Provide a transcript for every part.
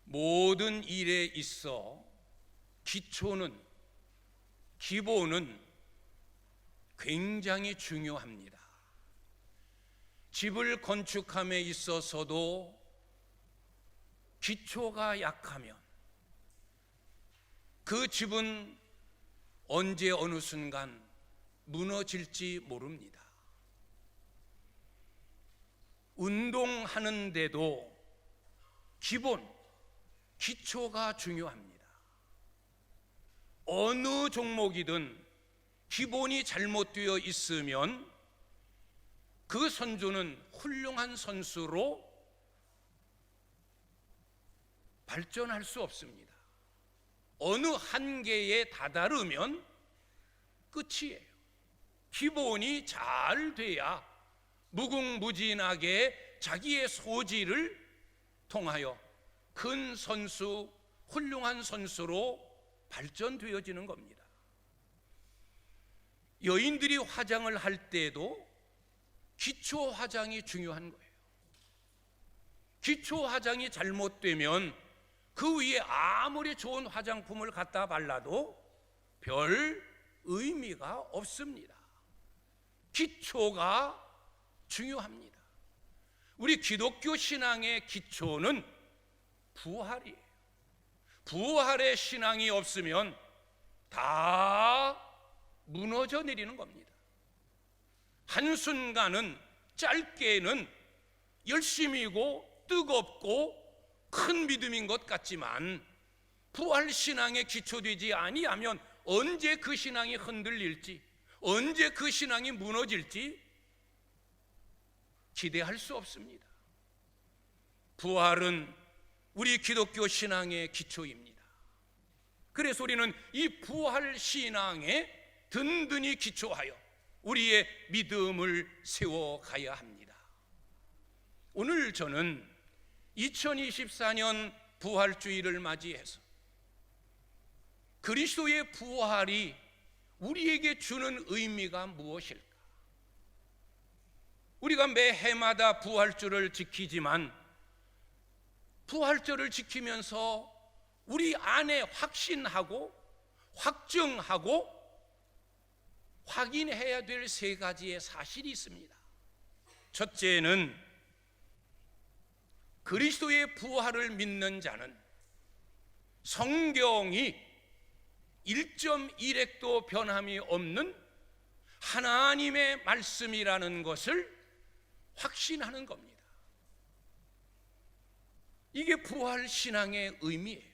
모든 일에 있어 기본은 굉장히 중요합니다. 집을 건축함에 있어서도 기초가 약하면 그 집은 언제 어느 순간 무너질지 모릅니다. 운동하는데도 기초가 중요합니다. 어느 종목이든 기본이 잘못되어 있으면 그 선수는 훌륭한 선수로 발전할 수 없습니다. 어느 한계에 다다르면 끝이에요. 기본이 잘 돼야 무궁무진하게 자기의 소질을 통하여 큰 선수, 훌륭한 선수로 발전되어지는 겁니다. 여인들이 화장을 할 때도 기초 화장이 중요한 거예요. 기초 화장이 잘못되면 그 위에 아무리 좋은 화장품을 갖다 발라도 별 의미가 없습니다. 기초가 중요합니다. 우리 기독교 신앙의 기초는 부활이에요. 부활의 신앙이 없으면 다 무너져 내리는 겁니다. 한순간은, 짧게는 열심이고 뜨겁고 큰 믿음인 것 같지만 부활 신앙에 기초되지 아니하면 언제 그 신앙이 흔들릴지, 언제 그 신앙이 무너질지 기대할 수 없습니다. 부활은 우리 기독교 신앙의 기초입니다. 그래서 우리는 이 부활 신앙에 든든히 기초하여 우리의 믿음을 세워가야 합니다. 오늘 저는 2024년 부활주의를 맞이해서 그리스도의 부활이 우리에게 주는 의미가 무엇일까? 우리가 매 해마다 부활절을 지키지만 부활절을 지키면서 우리 안에 확신하고 확증하고 확인해야 될 세 가지의 사실이 있습니다. 첫째는 그리스도의 부활을 믿는 자는 성경이 1.1획도 변함이 없는 하나님의 말씀이라는 것을 확신하는 겁니다. 이게 부활 신앙의 의미예요.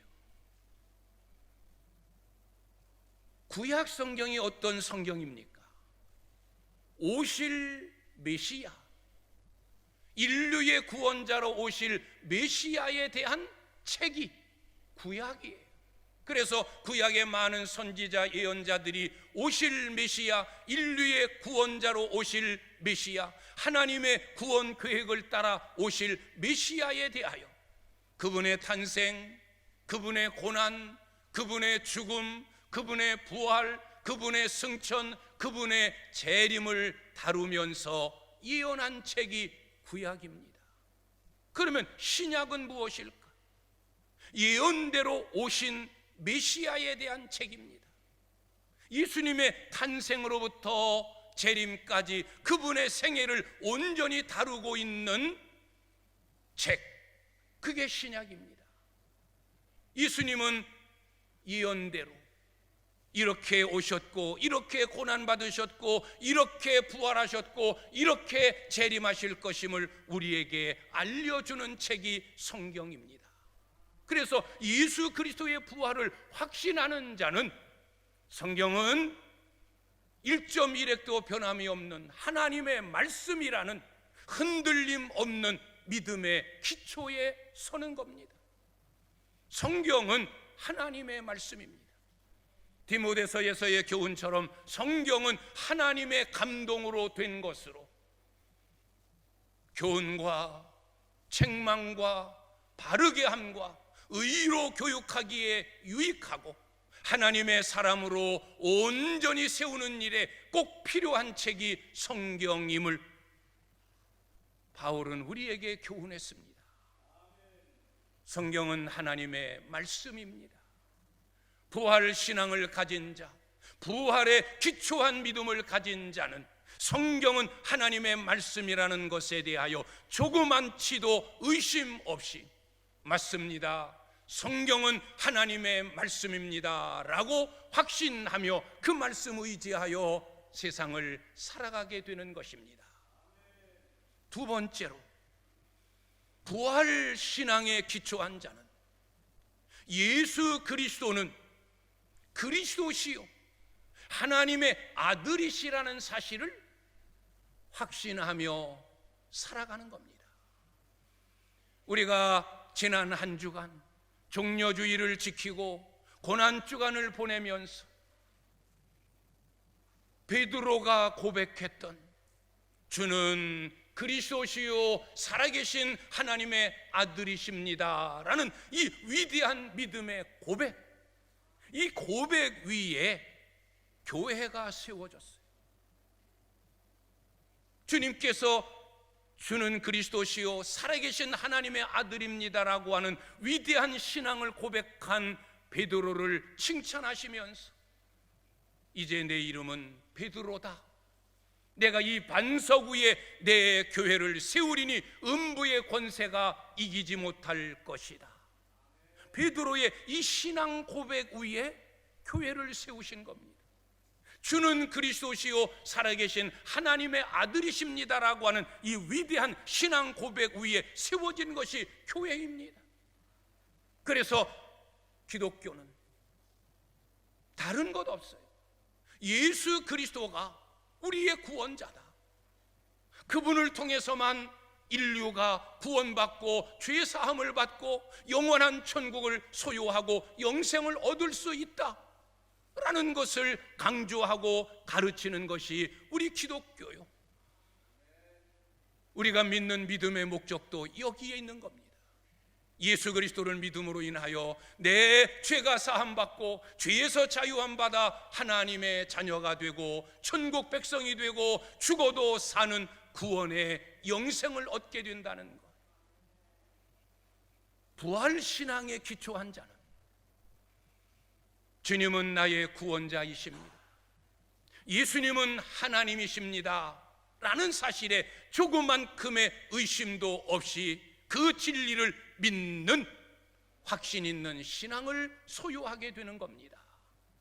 구약 성경이 어떤 성경입니까? 오실 메시아, 인류의 구원자로 오실 메시아에 대한 책이 구약이에요. 그래서 구약의 많은 선지자, 예언자들이 오실 메시아, 인류의 구원자로 오실 메시아, 하나님의 구원 계획을 따라 오실 메시아에 대하여 그분의 탄생, 그분의 고난, 그분의 죽음, 그분의 부활, 그분의 승천, 그분의 재림을 다루면서 예언한 책이 구약입니다. 그러면 신약은 무엇일까? 예언대로 오신 메시아에 대한 책입니다. 예수님의 탄생으로부터 재림까지 그분의 생애를 온전히 다루고 있는 책, 그게 신약입니다. 예수님은 예언대로 이렇게 오셨고, 이렇게 고난받으셨고, 이렇게 부활하셨고, 이렇게 재림하실 것임을 우리에게 알려주는 책이 성경입니다. 그래서 예수 그리스도의 부활을 확신하는 자는 성경은 1.1획도 변함이 없는 하나님의 말씀이라는 흔들림 없는 믿음의 기초에 서는 겁니다. 성경은 하나님의 말씀입니다. 디모데서에서의 교훈처럼 성경은 하나님의 감동으로 된 것으로 교훈과 책망과 바르게 함과 의로 교육하기에 유익하고 하나님의 사람으로 온전히 세우는 일에 꼭 필요한 책이 성경임을 바울은 우리에게 교훈했습니다. 성경은 하나님의 말씀입니다. 부활 신앙을 가진 자, 부활에 기초한 믿음을 가진 자는 성경은 하나님의 말씀이라는 것에 대하여 조그만치도 의심 없이 맞습니다, 성경은 하나님의 말씀입니다 라고 확신하며 그 말씀 의지하여 세상을 살아가게 되는 것입니다. 두 번째로, 부활 신앙에 기초한 자는 예수 그리스도는 그리스도시요 하나님의 아들이시라는 사실을 확신하며 살아가는 겁니다. 우리가 지난 한 주간 종려주의를 지키고 고난주간을 보내면서 베드로가 고백했던 주는 그리스도시요 살아계신 하나님의 아들이십니다 라는 이 위대한 믿음의 고백, 이 고백 위에 교회가 세워졌어요. 주님께서 주는 그리스도시요 살아계신 하나님의 아들입니다라고 하는 위대한 신앙을 고백한 베드로를 칭찬하시면서 이제 내 이름은 베드로다, 내가 이 반석 위에 내 교회를 세우리니 음부의 권세가 이기지 못할 것이다. 베드로의 이 신앙 고백 위에 교회를 세우신 겁니다. 주는 그리스도시요 살아계신 하나님의 아들이십니다라고 하는 이 위대한 신앙 고백 위에 세워진 것이 교회입니다. 그래서 기독교는 다른 것 없어요. 예수 그리스도가 우리의 구원자다. 그분을 통해서만 인류가 구원받고 죄 사함을 받고 영원한 천국을 소유하고 영생을 얻을 수 있다 라는 것을 강조하고 가르치는 것이 우리 기독교요. 우리가 믿는 믿음의 목적도 여기에 있는 겁니다. 예수 그리스도를 믿음으로 인하여 내 죄가 사함받고 죄에서 자유함 받아 하나님의 자녀가 되고 천국 백성이 되고 죽어도 사는 구원의 영생을 얻게 된다는 것. 부활신앙에 기초한 자는 주님은 나의 구원자이십니다, 예수님은 하나님이십니다 라는 사실에 조그만큼의 의심도 없이 그 진리를 믿는 확신 있는 신앙을 소유하게 되는 겁니다.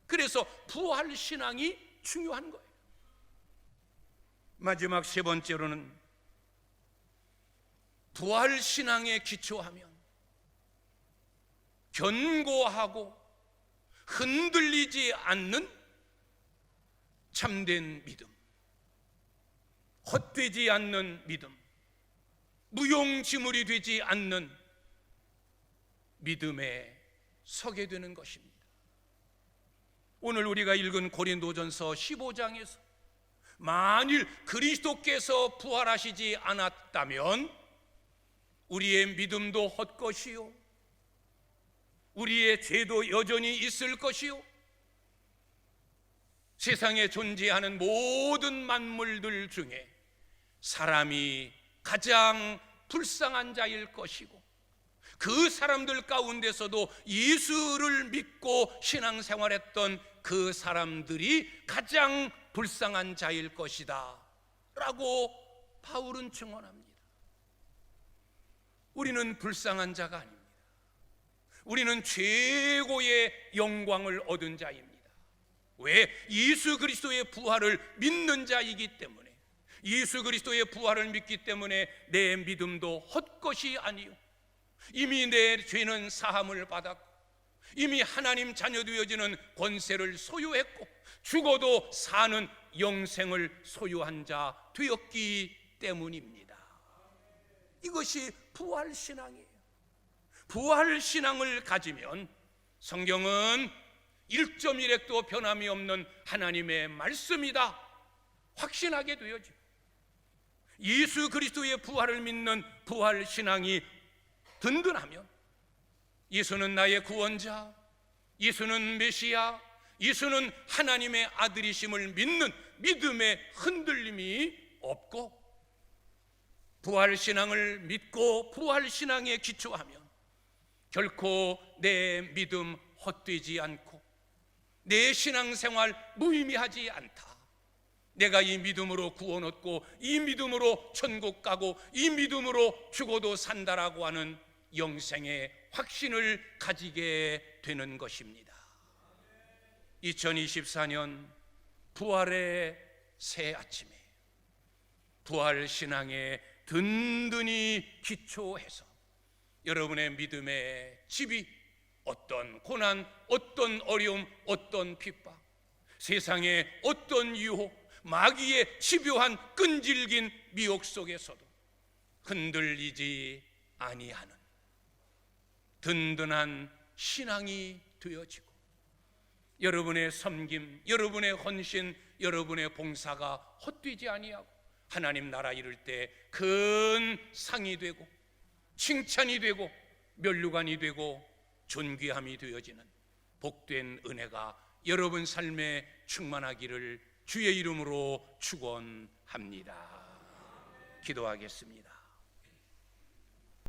그래서 부활신앙이 중요한 거예요. 마지막 세 번째로는 부활신앙에 기초하면 견고하고 흔들리지 않는 참된 믿음, 헛되지 않는 믿음, 무용지물이 되지 않는 믿음에 서게 되는 것입니다. 오늘 우리가 읽은 고린도전서 15장에서 만일 그리스도께서 부활하시지 않았다면 우리의 믿음도 헛것이요 우리의 죄도 여전히 있을 것이요 세상에 존재하는 모든 만물들 중에 사람이 가장 불쌍한 자일 것이고 그 사람들 가운데서도 예수를 믿고 신앙생활했던 그 사람들이 가장 불쌍한 자일 것이다 라고 바울은 증언합니다. 우리는 불쌍한 자가 아닙니다. 우리는 최고의 영광을 얻은 자입니다. 왜? 예수 그리스도의 부활을 믿는 자이기 때문에, 예수 그리스도의 부활을 믿기 때문에 내 믿음도 헛것이 아니요 이미 내 죄는 사함을 받았고 이미 하나님 자녀 되어지는 권세를 소유했고 죽어도 사는 영생을 소유한 자 되었기 때문입니다. 이것이 부활신앙이에요. 부활신앙을 가지면 성경은 1.1획도 변함이 없는 하나님의 말씀이다 확신하게 되어져. 예수 그리스도의 부활을 믿는 부활신앙이 든든하면 예수는 나의 구원자, 예수는 메시아, 예수는 하나님의 아들이심을 믿는 믿음의 흔들림이 없고 부활신앙을 믿고 부활신앙에 기초하면 결코 내 믿음 헛되지 않고 내 신앙생활 무의미하지 않다. 내가 이 믿음으로 구원 얻고 이 믿음으로 천국 가고 이 믿음으로 죽어도 산다라고 하는 영생의 확신을 가지게 되는 것입니다. 2024년 부활의 새 아침에 부활 신앙에 든든히 기초해서 여러분의 믿음의 집이 어떤 고난, 어떤 어려움, 어떤 핍박, 세상의 어떤 유혹, 마귀의 집요한 끈질긴 미혹 속에서도 흔들리지 아니하는 든든한 신앙이 되어지고 여러분의 섬김, 여러분의 헌신, 여러분의 봉사가 헛되지 아니하고 하나님 나라 이룰 때 큰 상이 되고 칭찬이 되고 면류관이 되고 존귀함이 되어지는 복된 은혜가 여러분 삶에 충만하기를 주의 이름으로 축원합니다. 기도하겠습니다.